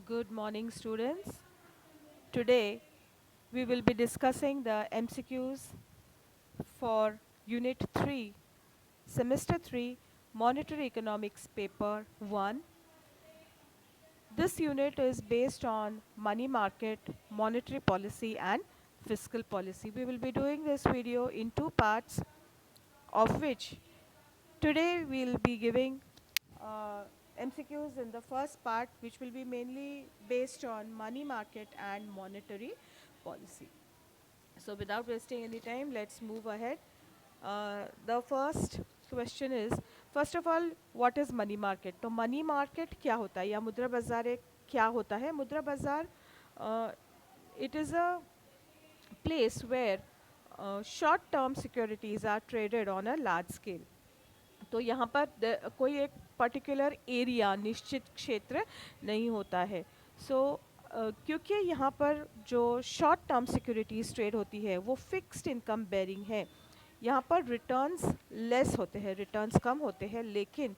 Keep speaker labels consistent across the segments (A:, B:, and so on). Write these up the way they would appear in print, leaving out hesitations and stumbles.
A: Good morning, students. Today we will be discussing the MCQs for Unit 3, Semester 3, Monetary Economics Paper 1. This unit is based on money market, monetary policy, and fiscal policy. We will be doing this video in two parts, of which today we'll be giving MCQs in the first part, which will be mainly based on money market and monetary policy. So without wasting any time, let's move ahead. The first question is, first of all, what is money market? तो money market क्या होता है या मुद्रा बाजार एक क्या होता है? मुद्रा बाजार it is a place where short-term securities are traded on a large scale. तो यहाँ पर कोई एक पर्टिकुलर एरिया निश्चित क्षेत्र नहीं होता है. सो क्योंकि यहाँ पर जो शॉर्ट टर्म सिक्योरिटीज ट्रेड होती है वो फिक्स्ड इनकम बेरिंग है. यहाँ पर रिटर्न्स लेस होते हैं, रिटर्न्स कम होते हैं, लेकिन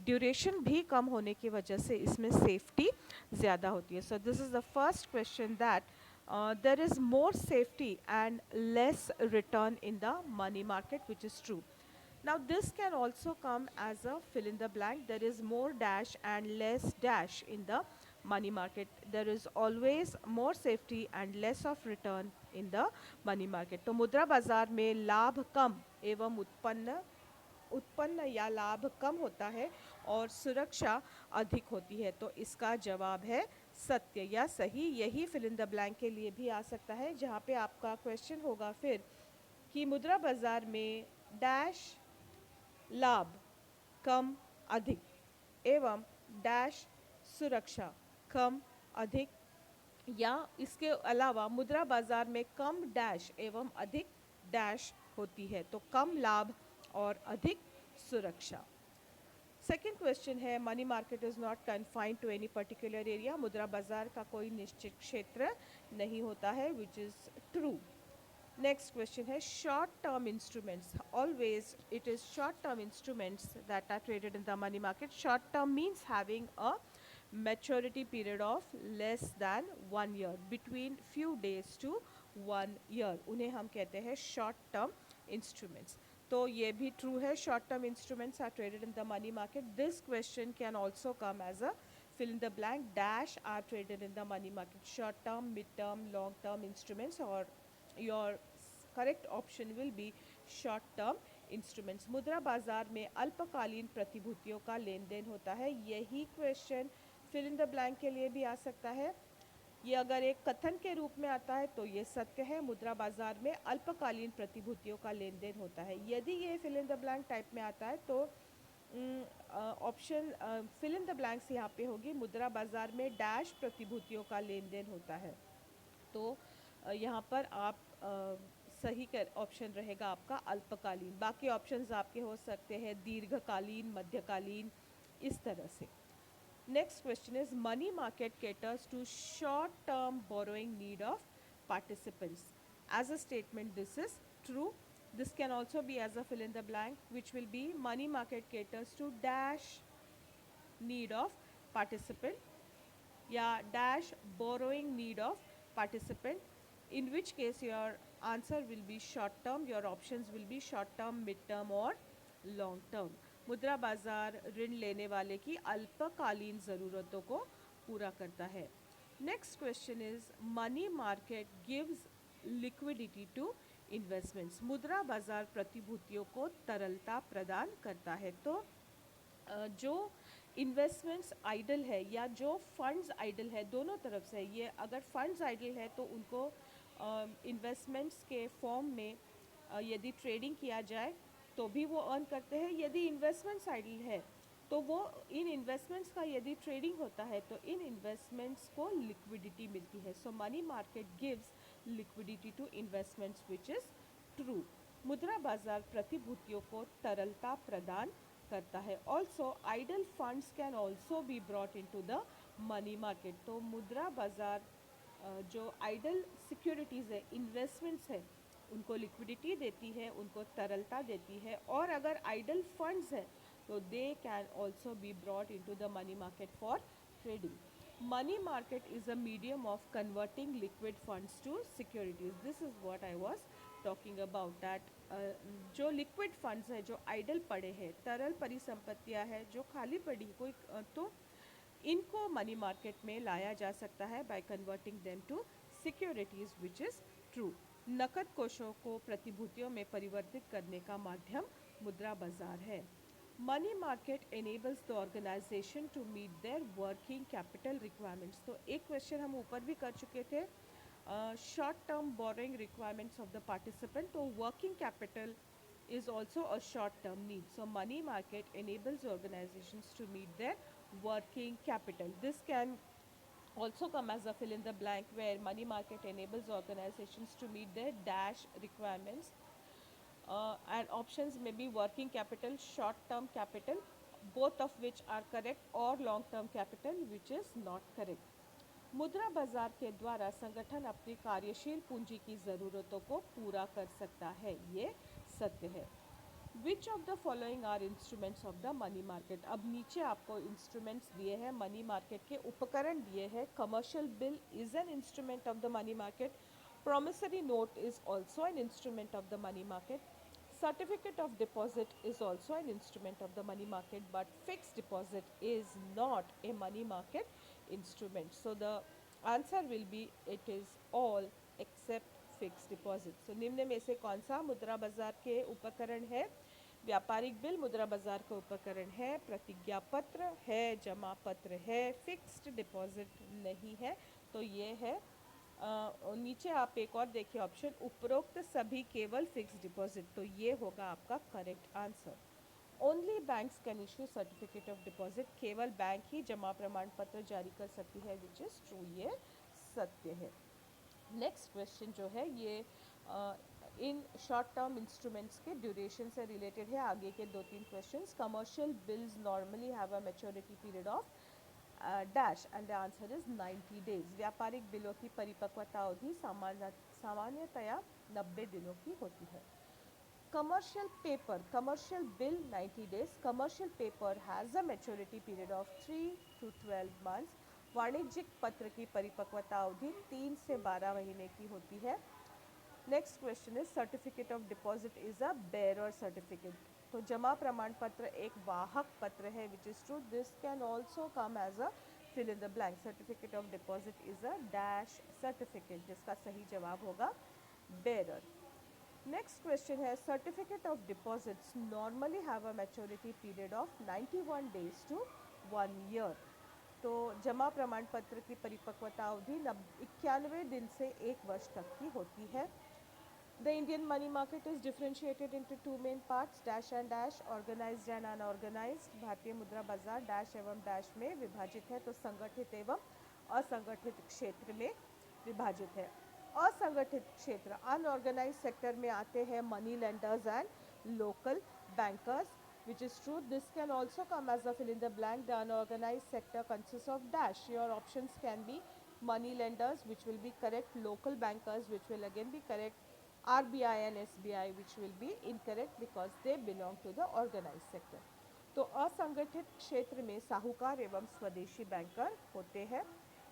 A: ड्यूरेशन भी कम होने की वजह से इसमें सेफ्टी ज़्यादा होती है. So this is the first question that there is more safety and less return in the money market, which is true. Now this can also come as a fill in the blank. There is more dash and less dash in the money market. There is always more safety and less of return in the money market. तो मुद्रा बाजार में लाभ कम एवं उत्पन्न उत्पन्न या लाभ कम होता है और सुरक्षा अधिक होती है. तो इसका जवाब है सत्य या सही. यही फिल इन द ब्लैंक के लिए भी आ सकता है, जहाँ पे आपका क्वेश्चन होगा फिर कि मुद्रा बाजार में डैश लाभ कम अधिक एवं डैश सुरक्षा कम अधिक, या इसके अलावा मुद्रा बाजार में कम डैश एवं अधिक डैश होती है. तो कम लाभ और अधिक सुरक्षा. सेकेंड क्वेश्चन है, money market is not confined to any particular area. मुद्रा बाजार का कोई निश्चित क्षेत्र नहीं होता है, which is true. Next question है, short term instruments. Always it is short term instruments that are traded in the money market. Short term means having a maturity period of less than 1 year, between few days to 1 year. उन्हें हम कहते हैं short term instruments. तो ये भी true है, short term instruments are traded in the money market. This question can also come as a fill in the blank. Dash are traded in the money market. Short term, mid term, long term instruments, or your correct option will be short term instruments. मुद्रा बाजार में अल्पकालीन प्रतिभूतियों का लेन then होता है. यही question fill in the blank के लिए भी आ सकता है. ये अगर एक कथन के रूप में आता है तो ये सत्य है, मुद्रा बाजार में अल्पकालीन प्रतिभूतियों का लेन देन होता है. यदि ये fill in the blank type में आता है तो option fill in the blanks यहाँ पे होगी, मुद्रा बाजार में डैश प्रतिभूतियों का लेन देन होता है. तो यहाँ पर आप सही कर ऑप्शन रहेगा आपका अल्पकालीन. बाकी ऑप्शंस आपके हो सकते हैं दीर्घकालीन, मध्यकालीन, इस तरह से. Next question is, money market caters to short term borrowing need of participants. As a statement, this is true. This can also be as a fill in the blank, which will be money market caters to dash need of participant, या dash borrowing need of participant, in which case your answer will be short term. Your options will be short term, mid term और long term. मुद्रा बाजार ऋण लेने वाले की अल्पकालीन ज़रूरतों को पूरा करता है. Next question is, money market gives liquidity to investments. मुद्रा बाजार प्रतिभूतियों को तरलता प्रदान करता है. तो जो इन्वेस्टमेंट्स आइडल है या जो फंड्स आइडल है, दोनों तरफ से ये, अगर फंड्स आइडल है तो उनको इन्वेस्टमेंट्स के फॉर्म में यदि ट्रेडिंग किया जाए तो भी वो अर्न करते हैं. यदि इन्वेस्टमेंट्स आइडल है तो वो इन इन्वेस्टमेंट्स का यदि ट्रेडिंग होता है तो इन इन्वेस्टमेंट्स को लिक्विडिटी मिलती है. So money market gives liquidity to investments, which is true. मुद्रा बाजार प्रतिभूतियों को तरलता प्रदान करता है. Also idle funds can also be brought into the money market. तो मुद्रा बाजार जो आइडल सिक्योरिटीज़ है, इन्वेस्टमेंट्स है, उनको लिक्विडिटी देती है, उनको तरलता देती है. और अगर आइडल फंड्स हैं तो they can also be brought into the money market for trading. Money market is a medium of converting liquid funds to securities. This is what I was talking about, that जो liquid funds है, जो idle पड़े हैं, तरल परिसंपत्तियां है जो खाली पड़ी कोई तो इनको मनी मार्केट में लाया जा सकता है by converting them to securities, which is true. नकद कोषों को प्रतिभूतियों में परिवर्तित करने का माध्यम मुद्रा बाजार है. Money market enables the organization to meet their working capital requirements. तो एक क्वेश्चन हम ऊपर भी कर चुके थे, short term borrowing requirements of the participant. तो working capital is also a short term need. So money market enables organizations to meet their working capital. This can also come as a fill in the blank, where money market enables organizations to meet their dash requirements, and options may be working capital, short term capital, both of which are correct, or long term capital which is not correct. मुद्रा बाजार के द्वारा संगठन अपनी कार्यशील पूंजी की ज़रूरतों को पूरा कर सकता है, ये सत्य है. Which of the following are instruments of the money market. अब नीचे आपको इंस्ट्रूमेंट्स दिए हैं, मनी मार्केट के उपकरण दिए हैं. Commercial bill is an instrument of the money market. Promissory note is also an instrument of the money market. Certificate of deposit is also an instrument of the money market, but fixed deposit is not a money market instrument. So the answer will be it is all except fixed deposit. So निम्न में से कौन सा मुद्रा बाजार के उपकरण है? व्यापारिक बिल मुद्रा बाजार का उपकरण है, प्रतिज्ञा पत्र है, जमा पत्र है, फिक्स्ड डिपॉजिट नहीं है. तो ये है. नीचे आप एक और देखिए ऑप्शन, उपरोक्त सभी केवल फिक्स डिपॉजिट. तो ये होगा आपका correct answer. Only banks can issue certificate of deposit. केवल बैंक ही जमा प्रमाण पत्र जारी कर सकती है, विच इज़ ट्रू. ये सत्य है. नेक्स्ट क्वेश्चन जो है ये इन शॉर्ट टर्म इंस्ट्रूमेंट्स के ड्यूरेशन से रिलेटेड है. आगे के 2-3 questions. Commercial bills normally have a maturity period of dash and the answer is 90 days. व्यापारिक बिलों की परिपक्वता अवधि सामान्यतया 90 दिनों की होती है. Commercial paper, commercial bill 90 days. Commercial paper has a maturity period of 3 to 12 months. वाणिज्यिक पत्र की परिपक्वता अवधि 3 से 12 महीने की होती है. Next question is certificate of deposit is a bearer certificate. तो जमा प्रमाण पत्र एक वाहक पत्र है, which is true. This can also come as a fill in the blank. Certificate of deposit is a dash certificate, जिसका सही जवाब होगा बेयरर. नेक्स्ट क्वेश्चन है certificate of deposits normally have a maturity period of 91 days to 1 year. तो जमा प्रमाण पत्र की परिपक्वता अवधि 91 दिन से 1 वर्ष तक की होती है. The Indian money market is differentiated into two main parts, dash and dash, organized and unorganized. भारतीय मुद्रा बाजार डैश एवं डैश में विभाजित है. तो संगठित एवं असंगठित क्षेत्र में विभाजित है. असंगठित क्षेत्र अनऑर्गेनाइज सेक्टर में आते हैं money lenders and local bankers, which is true. This can also come as a fill in the blank. The unorganized sector consists of dash. Your options can be money lenders, which will be correct, local bankers, which will again be correct, RBI and SBI, which will be incorrect because they belong to the organized sector. तो असंगठित क्षेत्र में साहूकार एवं स्वदेशी banker होते हैं.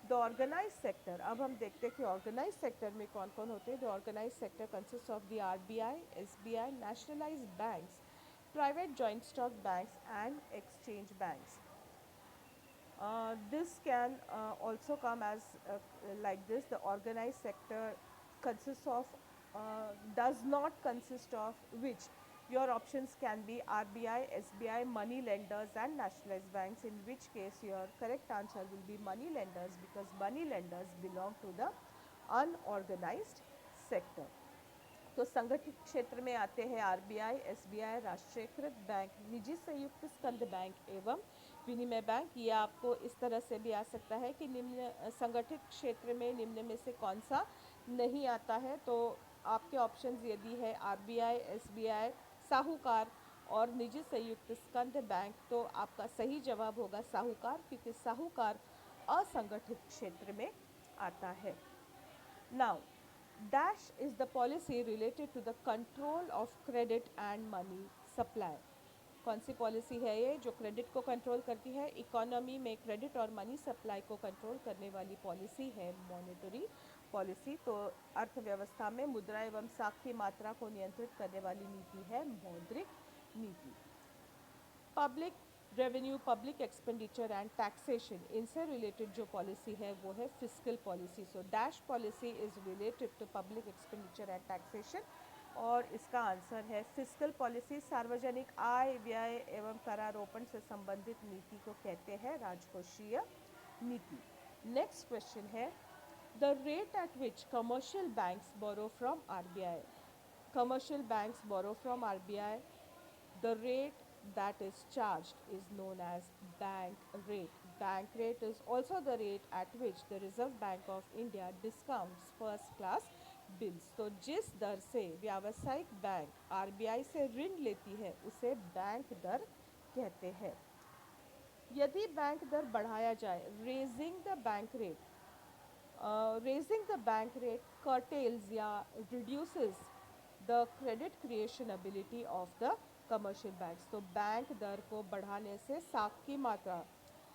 A: The organised sector, अब हम देखते हैं कि ऑर्गेनाइज सेक्टर में कौन कौन होते हैं. The organised sector consist of the RBI, SBI, nationalised banks, private joint stock banks and exchange banks. This can also come as like this. The organized sector consists of does not consist of which. Your options can be RBI, SBI, money lenders and nationalized banks, in which case your correct answer will be money lenders, because money lenders belong to the unorganized sector. तो संगठित क्षेत्र में आते हैं RBI, SBI, राष्ट्रीयकृत bank, निजी संयुक्त स्कंद bank एवं विनिमय बैंक. ये आपको इस तरह से भी आ सकता है कि निम्न संगठित क्षेत्र में निम्न में से कौन सा नहीं आता है. तो आपके ऑप्शंस यदि है RBI, SBI, साहूकार और निजी संयुक्त स्कंद बैंक, तो आपका सही जवाब होगा साहूकार, क्योंकि साहूकार असंगठित क्षेत्र में आता है. Now dash is the policy related to the control of credit and money supply. कौन सी पॉलिसी है ये जो क्रेडिट को कंट्रोल करती है? इकोनॉमी में क्रेडिट और मनी सप्लाई को कंट्रोल करने वाली पॉलिसी है मॉनेटरी पॉलिसी। तो अर्थव्यवस्था में मुद्रा एवं साख की मात्रा को नियंत्रित करने वाली नीति है मौद्रिक नीति। Public revenue, public expenditure and taxation, इनसे रिलेटेड जो पॉलिसी है वो है fiscal policy. So dash policy is related to public expenditure and taxation और इसका आंसर है फिस्कल पॉलिसी। सार्वजनिक आय, व्यय एवं करारोपण से संबंधित नीति को कहते हैं राजकोषीय नीति। नेक्स्ट क्वेश्चन है the rate at which commercial banks borrow from RBI. Commercial banks borrow from RBI. The rate that is charged is known as bank rate. Bank rate is also the rate at which the Reserve Bank of India discounts first class bills. तो जिस दर से व्यावसायिक bank RBI से ऋण लेती है उसे bank दर कहते हैं। यदि बैंक दर बढ़ाया जाए, raising the bank rate curtails या reduces the credit creation ability of the commercial banks। तो बैंक दर को बढ़ाने से साख की मात्रा,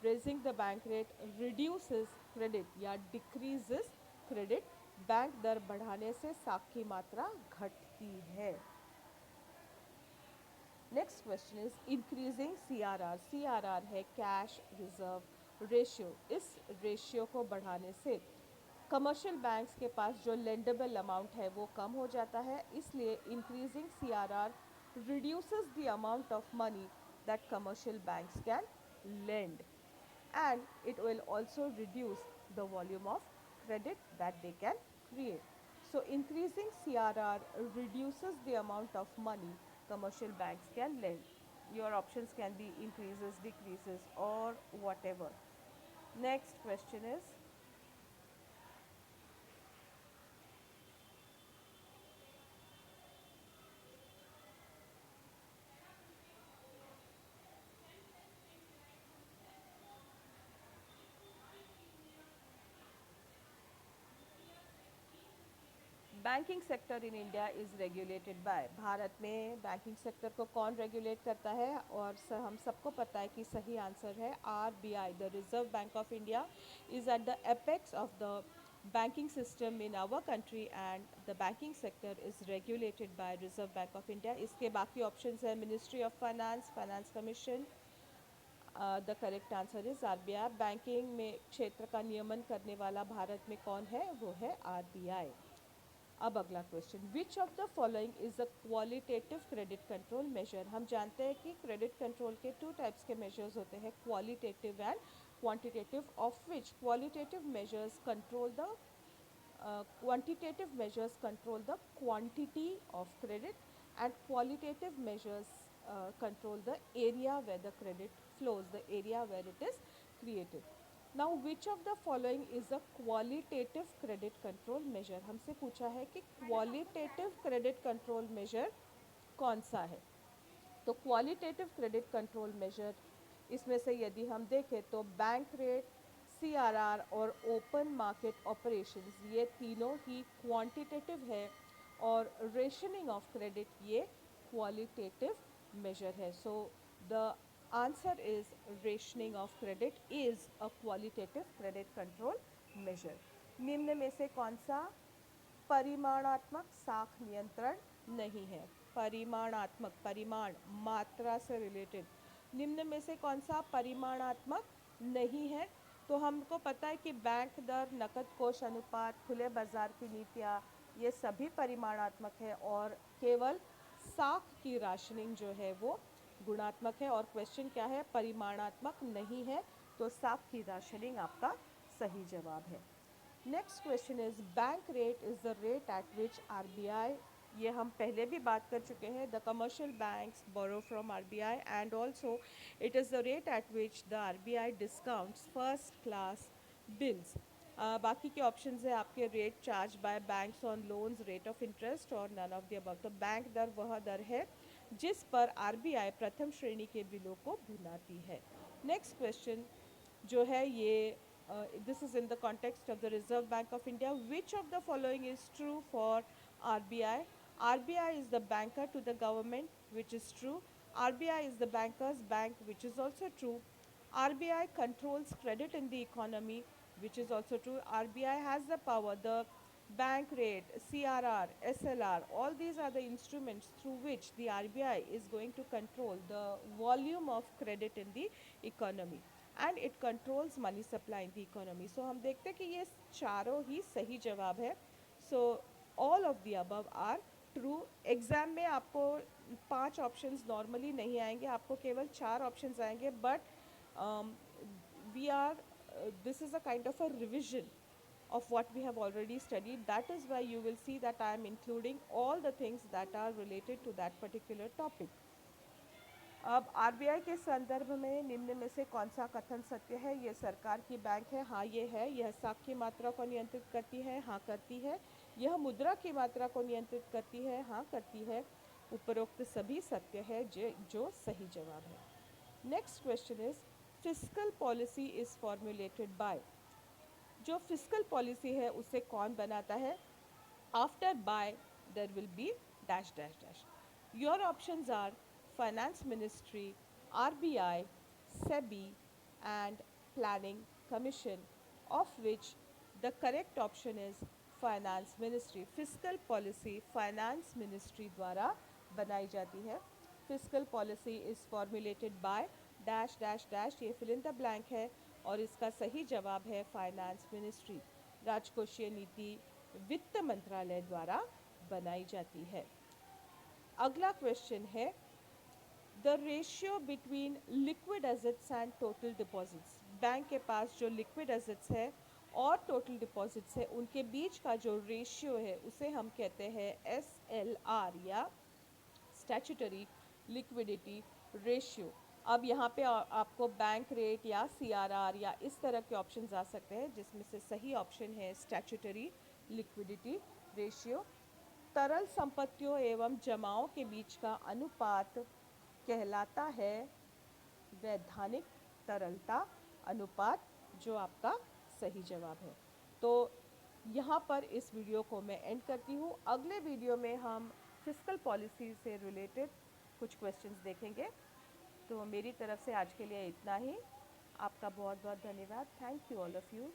A: raising the bank rate reduces credit या decreases credit, बैंक दर बढ़ाने से साख की मात्रा घटती है। Next question is increasing CRR. CRR है कैश रिजर्व रेशियो। इस रेशियो को बढ़ाने से कमर्शियल बैंक्स के पास जो लेंडेबल अमाउंट है वो कम हो जाता है, इसलिए increasing CRR reduces the amount of money that commercial banks can lend and it will also reduce the volume of credit that they can create. So increasing CRR reduces the amount of money commercial banks can lend. Your options can be increases, decreases or whatever. Next question is banking sector in India is regulated by. Bharat में banking sector को कौन regulate करता है? और हम सबको पता है कि सही आंसर है RBI. The reserve bank of India is at the apex of the banking system in our country and the banking sector is regulated by Reserve Bank of India। इसके बाकी ऑप्शंस है ministry of finance, finance commission. The correct answer is RBI. Banking में क्षेत्र का नियमन करने वाला भारत में कौन है? वो है आरबीआई। अब अगला question, which of the following is a qualitative credit control measure. हम जानते हैं कि क्रेडिट कंट्रोल के टू टाइप्स के मेजर्स होते हैं, qualitative and quantitative, of which qualitative measures control the quantitative measures control the quantity of credit and qualitative measures control the area where the credit flows, the area where it is created। Now which of the following is a qualitative credit control measure। हमसे पूछा है कि qualitative credit control measure कौन सा है। तो qualitative credit control measure इसमें से यदि हम देखें तो बैंक रेट, सीआरआर और ओपन मार्केट ऑपरेशंस, ये तीनों ही क्वांटिटेटिव है और रेशनिंग ऑफ क्रेडिट ये क्वालिटेटिव मेजर है। So the answer is rationing of credit is a qualitative credit control measure. निम्न में से कौन सा परिमाणात्मक साख नियंत्रण नहीं है? परिमाणात्मक, परिमाण मात्रा से रिलेटेड, निम्न में से कौन सा परिमाणात्मक नहीं है? तो हमको पता है कि बैंक दर, नकद कोष अनुपात, खुले बाजार की नीतियाँ, ये सभी परिमाणात्मक है और केवल साख की राशनिंग जो है वो गुणात्मक है। और क्वेश्चन क्या है? परिमाणात्मक नहीं है, तो साख की राशनिंग आपका सही जवाब है। Next question is bank rate is the rate at which RBI, ये हम पहले भी बात कर चुके हैं, the commercial banks borrow from RBI and also it is the rate at which the RBI discounts first class bills. बाकी के ऑप्शंस है आपके, rate charge by banks on loans, rate of interest और नन ऑफ द अबव। तो bank दर वह दर है जिस पर आरबीआई प्रथम श्रेणी के बिलों को भुनाती है। नेक्स्ट क्वेश्चन जो है ये this is in the context of the Reserve Bank of India. Which of the following is true for RBI? RBI is the banker to the government, which is true. RBI is the banker's bank, which is also true. RBI controls credit in the economy, which is also true. RBI has the power, the bank rate, CRR, SLR, all these are the instruments through which the RBI is going to control the volume of credit in the economy, and it controls money supply in the economy. So हम देखते हैं कि ये चारों ही सही जवाब है. So all of the above are true. Exam में आपको 5 ऑप्शंस नॉर्मली नहीं आएंगे, आपको केवल 4 ऑप्शंस आएंगे, but we are this is a kind of a revision of what we have already studied. That is why you will see that I am including all the things that are related to that particular topic. अब RBI के संदर्भ में निम्न में से कौन सा कथन सत्य है? ये सरकार की बैंक है, हाँ ये है. यह साख की मात्रा को नियंत्रित करती है, हाँ करती है. यह मुद्रा की मात्रा को नियंत्रित करती है, हाँ करती है. उपरोक्त सभी सत्य है, जो सही जवाब है. Next question is fiscal policy is formulated by. जो फिस्कल पॉलिसी है उसे कौन बनाता है? After by there will be dash dash dash. Your options are Finance Ministry, RBI, SEBI and Planning Commission, of which the correct option is Finance Ministry. Fiscal policy Finance Ministry द्वारा बनाई जाती है. Fiscal policy is formulated by dash dash dash. ये fill in the blank है और इसका सही जवाब है Finance Ministry. राजकोषीय नीति वित्त मंत्रालय द्वारा बनाई जाती है. अगला क्वेश्चन है the ratio between liquid assets and total deposits. Bank के पास जो लिक्विड एसेट्स है और टोटल डिपॉजिट्स है उनके बीच का जो रेशियो है उसे हम कहते हैं SLR या स्टैट्यूटरी लिक्विडिटी रेशियो. अब यहाँ पे आपको बैंक रेट या CRR या इस तरह के ऑप्शंस आ सकते हैं, जिसमें से सही ऑप्शन है स्टैट्यूटरी लिक्विडिटी रेशियो. तरल संपत्तियों एवं जमाओं के बीच का अनुपात कहलाता है वैधानिक तरलता अनुपात, जो आपका सही जवाब है. तो यहाँ पर इस वीडियो को मैं एंड करती हूँ. अगले वीडियो में हम फिस्कल पॉलिसी से रिलेटेड कुछ क्वेश्चंस देखेंगे. तो मेरी तरफ से आज के लिए इतना ही. आपका बहुत बहुत धन्यवाद. Thank you all of you.